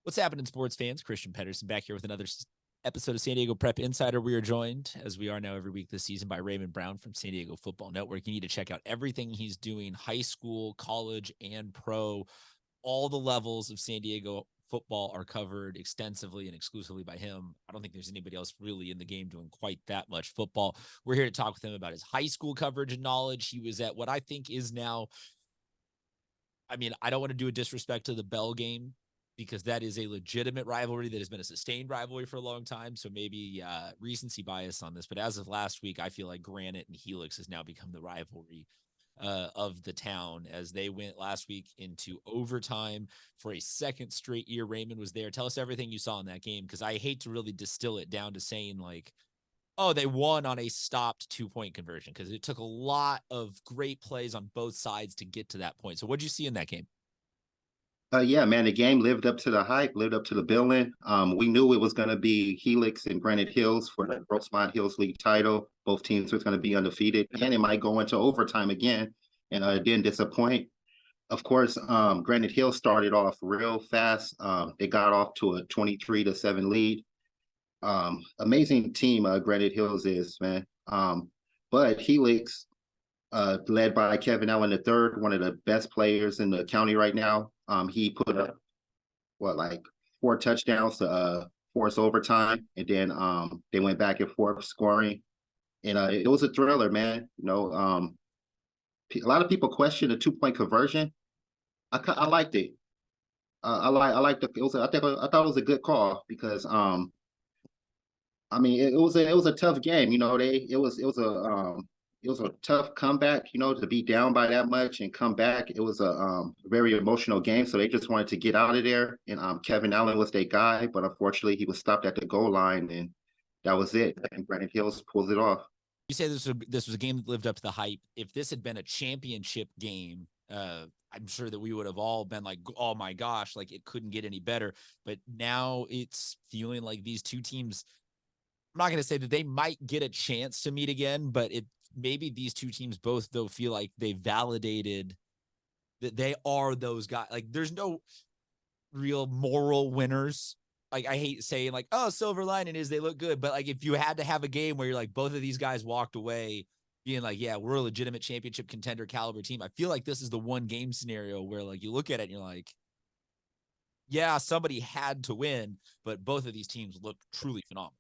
What's happening, sports fans? Christian Pedersen back here with another episode of San Diego Prep Insider. We are joined, as we are now every week this season, by Raymond Brown from San Diego Football Network. You need to check out everything he's doing, high school, college, and pro. All the levels of San Diego football are covered extensively and exclusively by him. I don't think there's anybody else really in the game doing quite that much football. We're here to talk with him about his high school coverage and knowledge. He was at what I think is now, I don't want to do a disrespect to the Bell game, because that is a legitimate rivalry that has been a sustained rivalry for a long time. So maybe recency bias on this. But as of last week, I feel like Granite and Helix has now become the rivalry of the town, as they went last week into overtime for a second straight year. Raymond was there. Tell us everything you saw in that game, because I hate to really distill it down to saying like, oh, they won on a stopped 2-point conversion, because it took a lot of great plays on both sides to get to that point. So what did you see in that game? Yeah, man, the game lived up to the hype, lived up to the billing. We knew it was going to be Helix and Granite Hills for the Rosemont Hills League title. Both teams were going to be undefeated, and it might go into overtime again, and it didn't disappoint. Of course, Granite Hills started off real fast. They got off to a 23-7 lead. Amazing team Granite Hills is, man. But Helix, led by Kevin Allen III, one of the best players in the county right now. He put up like 4 touchdowns to force overtime, and then they went back and forth scoring, and it was a thriller, man. A lot of people question the 2-point conversion. I liked it. I liked it. I thought it was a good call, because it was a tough game. It was a tough comeback, to be down by that much and come back. It was a very emotional game, so they just wanted to get out of there. And Kevin Allen was their guy, but unfortunately he was stopped at the goal line, and that was it. And Granite Hills pulls it off. You say this was a game that lived up to the hype. If this had been a championship game, I'm sure that we would have all been like, oh my gosh, like it couldn't get any better. But now it's feeling like these two teams, I'm not going to say that they might get a chance to meet again, but maybe these two teams both, though, feel like they validated that they are those guys. Like there's no real moral winners. Like I hate saying like, oh, silver lining is they look good. But like if you had to have a game where you're like, both of these guys walked away being like, yeah, we're a legitimate championship contender caliber team, I feel like this is the one game scenario where like you look at it and you're like, yeah, somebody had to win, but both of these teams look truly phenomenal.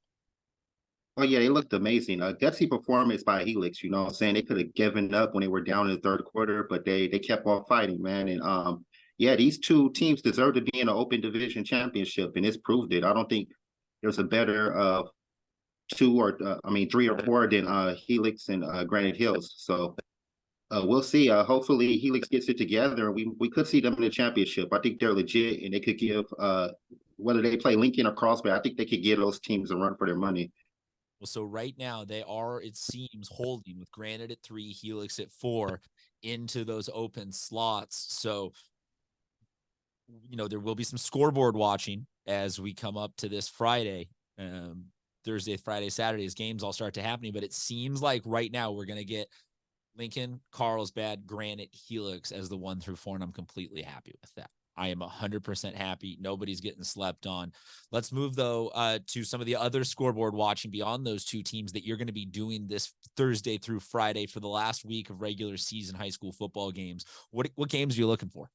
Oh, yeah, they looked amazing. Gutsy performance by Helix, what I'm saying? They could have given up when they were down in the third quarter, but they kept on fighting, man. And yeah, these two teams deserve to be in an open division championship, and it's proved it. I don't think there's a better 3 or 4 than Helix and Granite Hills. So we'll see. Hopefully Helix gets it together. We could see them in the championship. I think they're legit, and they could give whether they play Lincoln or Crossbay, I think they could give those teams a run for their money. Well, so right now they are, it seems, holding with Granite at 3, Helix at 4 into those open slots. So, there will be some scoreboard watching as we come up to this Friday, Thursday, Friday, Saturday, as games all start to happening. But it seems like right now we're going to get Lincoln, Carlsbad, Granite, Helix as the 1 through 4, and I'm completely happy with that. I am 100% happy. Nobody's getting slept on. Let's move, though, to some of the other scoreboard watching beyond those two teams that you're going to be doing this Thursday through Friday for the last week of regular season high school football games. What games are you looking for?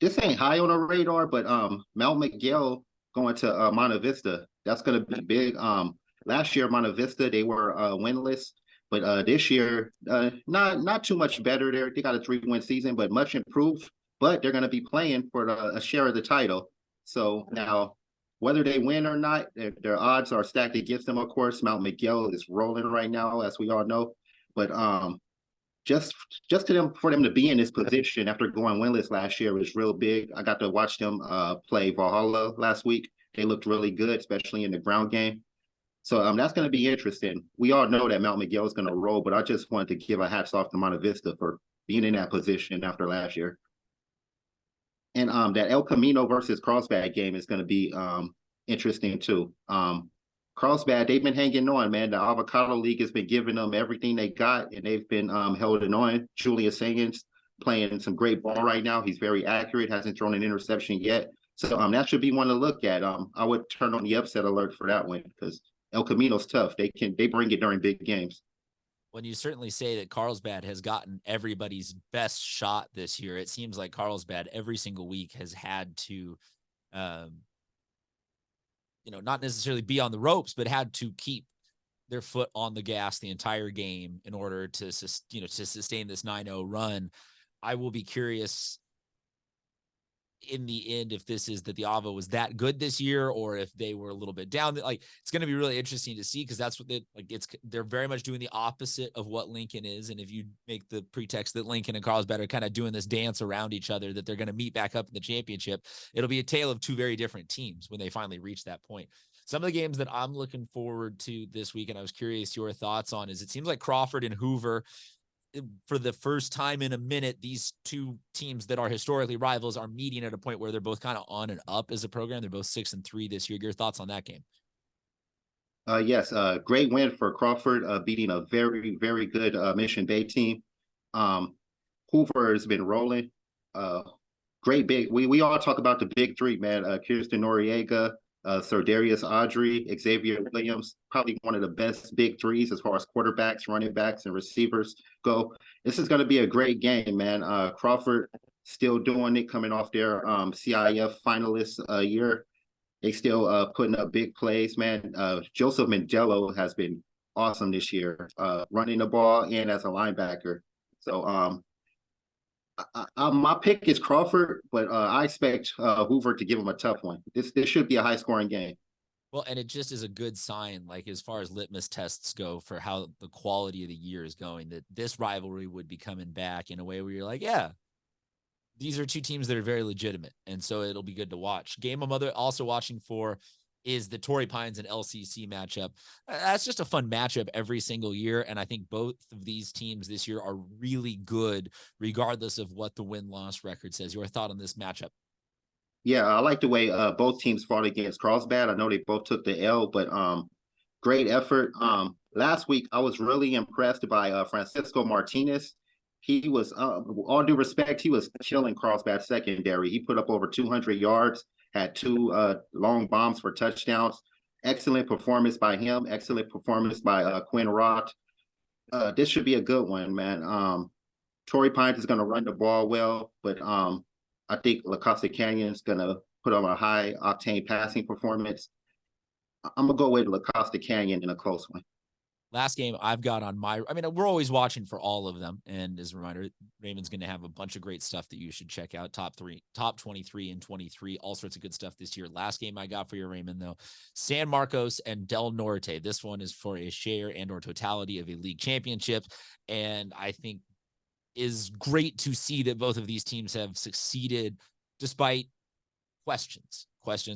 This ain't high on the radar, but Mount McGill going to Monte Vista. That's going to be big. Last year, Monte Vista, they were winless. But this year, not too much better there. They got a 3-win season, but much improved. But they're going to be playing for a share of the title. So now, whether they win or not, their odds are stacked against them, of course. Mount McGill is rolling right now, as we all know. But just for them to be in this position after going winless last year was real big. I got to watch them play Valhalla last week. They looked really good, especially in the ground game. So that's going to be interesting. We all know that Mount McGill is going to roll, but I just wanted to give a hats off to Monte Vista for being in that position after last year. And that El Camino versus Carlsbad game is going to be interesting too. Carlsbad, they've been hanging on, man. The Avocado League has been giving them everything they got, and they've been holding on. Julius Sayings playing some great ball right now. He's very accurate, hasn't thrown an interception yet. So that should be one to look at. I would turn on the upset alert for that one because El Camino's tough. They bring it during big games. When you certainly say that Carlsbad has gotten everybody's best shot this year, it seems like Carlsbad every single week has had to, not necessarily be on the ropes, but had to keep their foot on the gas the entire game in order to sustain this 9-0 run. I will be curious in the end if this is that the Ava was that good this year or if they were a little bit down. Like, it's going to be really interesting to see, because that's what they're very much doing the opposite of what Lincoln is. And if you make the pretext that Lincoln and Carlsbad are kind of doing this dance around each other, that they're going to meet back up in the championship, it'll be a tale of two very different teams when they finally reach that point. Some of the games that I'm looking forward to this week, and I was curious your thoughts on, is it seems like Crawford and Hoover, for the first time in a minute, these two teams that are historically rivals are meeting at a point where they're both kind of on and up as a program. They're both 6-3 this year. Your thoughts on that game? Yes, great win for Crawford, beating a very, very good Mission Bay team. Hoover has been rolling. Great big. We all talk about the big three, man. Kirsten Noriega, Sir Darius Audrey, Xavier Williams, probably one of the best big threes as far as quarterbacks, running backs, and receivers go. This is going to be a great game, man. Crawford still doing it, coming off their CIF finalists year. They still putting up big plays, man. Joseph Mangello has been awesome this year, running the ball and as a linebacker. So my pick is Crawford, but I expect Hoover to give him a tough one. This should be a high-scoring game. Well, and it just is a good sign, like as far as litmus tests go for how the quality of the year is going, that this rivalry would be coming back in a way where you're like, yeah, these are two teams that are very legitimate. And so it'll be good to watch. Game I'm also watching for is the Torrey Pines and LCC matchup. That's just a fun matchup every single year. And I think both of these teams this year are really good, regardless of what the win-loss record says. Your thought on this matchup? Yeah, I like the way both teams fought against Carlsbad. I know they both took the L, but great effort. Last week, I was really impressed by Francisco Martinez. He was, all due respect, he was killing Carlsbad secondary. He put up over 200 yards, had two long bombs for touchdowns. Excellent performance by him. Excellent performance by Quinn Roth. This should be a good one, man. Torrey Pines is going to run the ball well, but I think La Costa Canyon is going to put on a high-octane passing performance. I'm going to go with La Costa Canyon in a close one. Last game I've got on we're always watching for all of them. And as a reminder, Raymond's going to have a bunch of great stuff that you should check out. Top 23 and 23, all sorts of good stuff this year. Last game I got for you, Raymond, though, San Marcos and Del Norte. This one is for a share and or totality of a league championship. And I think is great to see that both of these teams have succeeded despite questions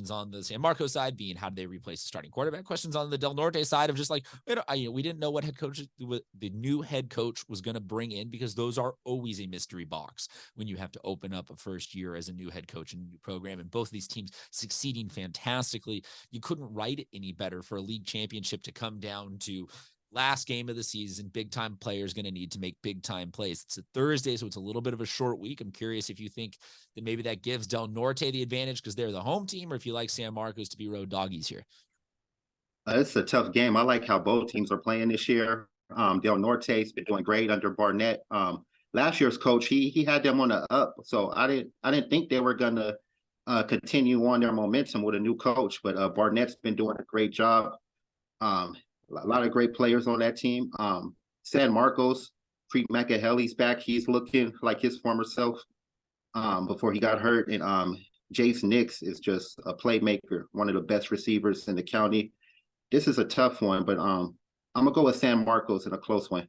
on the San Marcos side being, how do they replace the starting quarterback? Questions on the Del Norte side of just like, we didn't know what the new head coach was going to bring in, because those are always a mystery box when you have to open up a first year as a new head coach and a new program. And both of these teams succeeding fantastically. You couldn't write it any better for a league championship to come down to last game of the season. Big time players going to need to make big time plays. It's a Thursday, so it's a little bit of a short week. I'm curious if you think that maybe that gives Del Norte the advantage because they're the home team, or if you like San Marcos to be road doggies here. It's a tough game. I like how both teams are playing this year. Del Norte's been doing great under Barnett. Last year's coach, he had them on the up, so I didn't think they were gonna continue on their momentum with a new coach. But Barnett's been doing a great job. A lot of great players on that team. San Marcos, Preet McAhelly's back. He's looking like his former self before he got hurt. And Jace Nix is just a playmaker, one of the best receivers in the county. This is a tough one, but I'm going to go with San Marcos in a close one.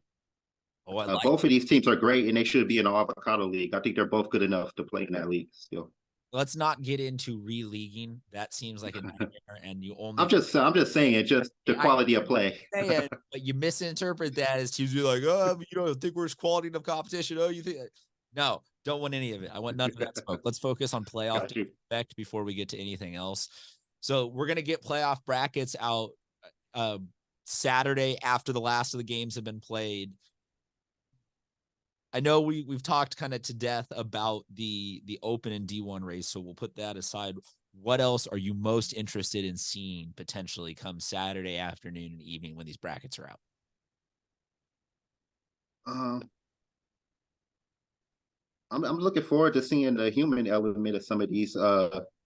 Oh, both of these teams are great, and they should be in the Avocado League. I think they're both good enough to play in that league still. Let's not get into re-leaguing. That seems like a nightmare, and you only. I'm just saying it, just the quality of play. But you misinterpret that as teams be like, oh, think we're quality of competition. Oh, you think? No, don't want any of it. I want none of that smoke. Let's focus on playoff effect before we get to anything else. So we're gonna get playoff brackets out Saturday after the last of the games have been played. I know we've talked kind of to death about the open and D1 race, so we'll put that aside. What else are you most interested in seeing potentially come Saturday afternoon and evening when these brackets are out? Um, I'm looking forward to seeing the human element of some of these.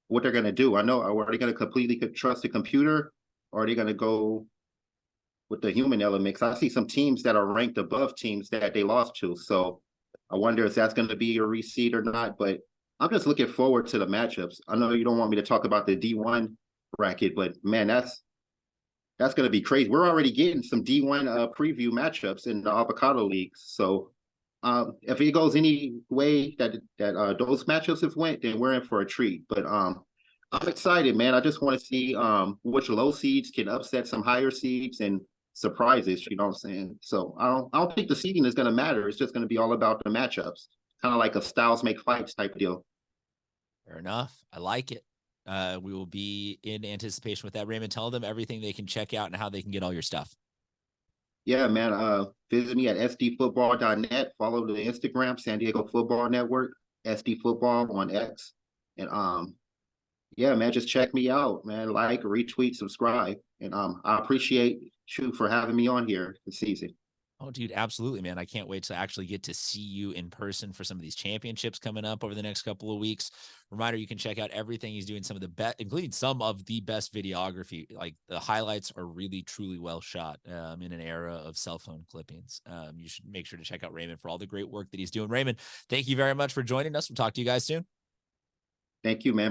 What they're gonna do. I know. Are they gonna completely trust the computer, or are they gonna go with the human element? 'Cause I see some teams that are ranked above teams that they lost to. So I wonder if that's going to be a reseed or not. But I'm just looking forward to the matchups. I know you don't want me to talk about the D1 bracket, but man, that's going to be crazy. We're already getting some D1 preview matchups in the Avocado Leagues. So if it goes any way that those matchups have went, then we're in for a treat. But I'm excited, man. I just want to see which low seeds can upset some higher seeds and surprises. You know what I'm saying? So I don't think the seeding is going to matter. It's just going to be all about the matchups, kind of like a styles make fights type deal. Fair enough. I like it. We will be in anticipation with that. Raymond, tell them everything they can check out and how they can get all your stuff. Yeah, man. Visit me at sdfootball.net. Follow the Instagram, San Diego Football Network, SD Football on X. And yeah, man, just check me out, man. Like, retweet, subscribe. And I appreciate you for having me on here this season. Oh, dude, absolutely, man. I can't wait to actually get to see you in person for some of these championships coming up over the next couple of weeks. Reminder, you can check out everything he's doing, some of the best, including some of the best videography. Like the highlights are really, truly well shot in an era of cell phone clippings. You should make sure to check out Raymond for all the great work that he's doing. Raymond, thank you very much for joining us. We'll talk to you guys soon. Thank you, man.